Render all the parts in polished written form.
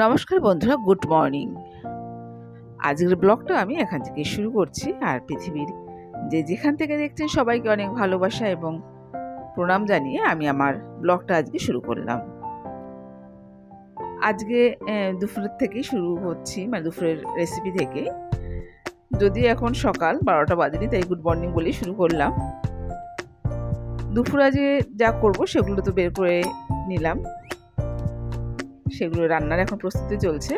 নমস্কার বন্ধুরা, good morning. আজকের ব্লগটা আমি এখান থেকে শুরু করছি। আর পৃথিবীর যেখান থেকে দেখছেন সবাইকে অনেক ভালোবাসা এবং প্রণাম জানিয়ে আমি আমার ব্লগটা আজকে শুরু করলাম। আজকে দুপুরের থেকেই শুরু করছি, মানে দুপুরের রেসিপি থেকে। যদিও এখন সকাল 12টা বাজেনি, তাই গুড মর্নিং বলেই শুরু করলাম। দুপুরে আজকে যা করব সেগুলো তো বের করে নিলাম, সেগুলো রান্নার এখন প্রস্তুতি চলছে।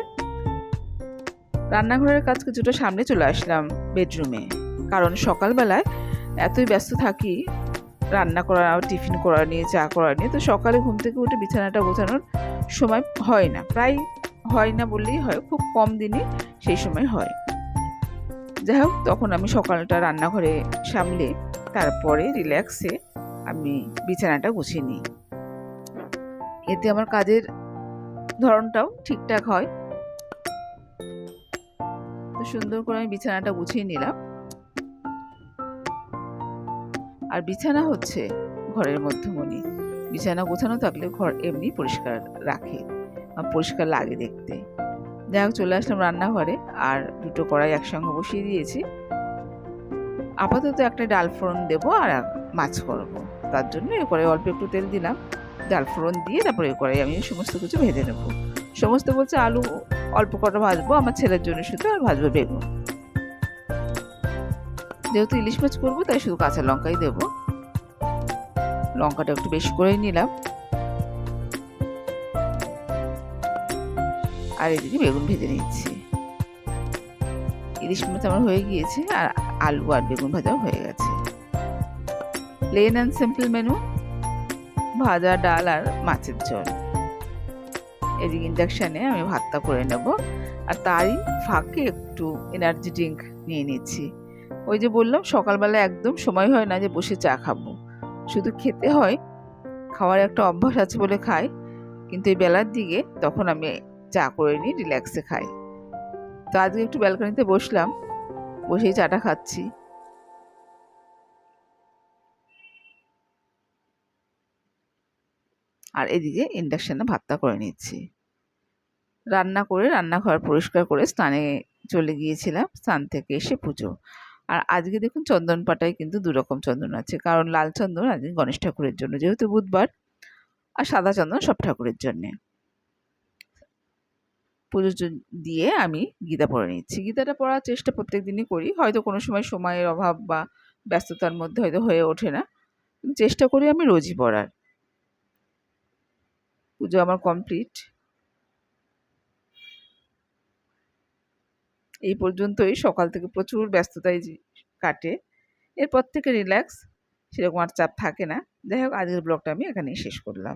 রান্নাঘরের কাজ কিছুটা সামনে চলে আসলাম, বেডরুমে। কারণ সকালবেলায় এতই ব্যস্ত থাকি রান্না করা, টিফিন করা নিয়ে, চা করা নিয়ে, তো সকালে ঘুম থেকে উঠে বিছানাটা গোছানোর সময় হয় না, প্রায় হয় না বললেই হয়, খুব কম দিনই সেই সময় হয়। যাই হোক, তখন আমি সকালটা রান্নাঘরে সামলে তারপরে রিল্যাক্সে আমি বিছানাটা গুছিয়ে নিই। এতে আমার কাজের ধরনটাও ঠিকঠাক হয়। তো সুন্দর করে আমি বিছানাটা গুছিয়ে নিলাম। আর বিছানা হচ্ছে ঘরের মধ্যমণি। বিছানা গোছানো থাকলে ঘর এমনি পরিষ্কার রাখে, পরিষ্কার লাগে দেখতে। যাই হোক, চলে আসলাম রান্নাঘরে। আর দুটো কড়াই একসঙ্গে বসিয়ে দিয়েছি। আপাতত একটা ডাল ফোড়ন দেবো আর মাছ করবো। তার জন্য এ কড়াই অল্প একটু তেল দিলাম, ডাল ফোড়ন দিয়ে তারপরে এ কড়াই আমি সমস্ত কিছু ভেজে নেব। সমস্ত বলছে আলু অল্প কটা ভাজবো আমার ছেলের জন্য শুধু, আর ভাজবো বেগুন। যেহেতু ইলিশ মাছ করবো তাই শুধু কাঁচা লঙ্কাই দেবো। লঙ্কাটা একটু বেশি করেই নিলাম। আর এদিকে বেগুন ভেজে নিচ্ছি। ইলিশ মাছ আমার হয়ে গিয়েছে, আর আলু আর বেগুন ভাজাও হয়ে গেছে। প্লেন অ্যান্ড সিম্পল মেনু, ভাজা, ডাল আর মাছের ঝোল। এদিকে ইন্ডাকশানে আমি ভাতটা করে নেব, আর তারই ফাঁকে একটু এনার্জি ড্রিঙ্ক নিয়ে নিচ্ছি। ওই যে বললাম সকালবেলা একদম সময় হয় না যে বসে চা খাবো, শুধু খেতে হয়। খাওয়ার একটা অভ্যাস আছে বলে খাই, কিন্তু এই বেলার দিকে তখন আমি চা করে নিই, রিল্যাক্সে খাই। তো আজকে একটু ব্যালকনিতে বসলাম, বসেই চাটা খাচ্ছি। আর এদিকে ইন্ডাকশানে ভাতটা করে নিচ্ছি। রান্না করে রান্নাঘর পরিষ্কার করে স্নানে চলে গিয়েছিলাম, স্নান থেকে এসে পুজো। আর আজকে দেখুন চন্দন পাতায় কিন্তু দুরকম চন্দন আছে, কারণ লাল চন্দন আজকে গণেশ ঠাকুরের জন্য যেহেতু বুধবার, আর সাদা চন্দন সব ঠাকুরের জন্যে। পুজো দিয়ে আমি গীতা পড়ে নিচ্ছি। গীতাটা পড়ার চেষ্টা প্রত্যেক দিনই করি, হয়তো কোনো সময় সময়ের অভাব বা ব্যস্ততার মধ্যে হয়তো হয়ে ওঠে না, চেষ্টা করি আমি রোজই পড়ার। পুজো আমার কমপ্লিট। এই পর্যন্তই, সকাল থেকে প্রচুর ব্যস্ততায় কাটে, এরপর থেকে রিল্যাক্স, সেরকম আর চাপ থাকে না। যাই হোক, আজকের ব্লগটা আমি এখানেই শেষ করলাম।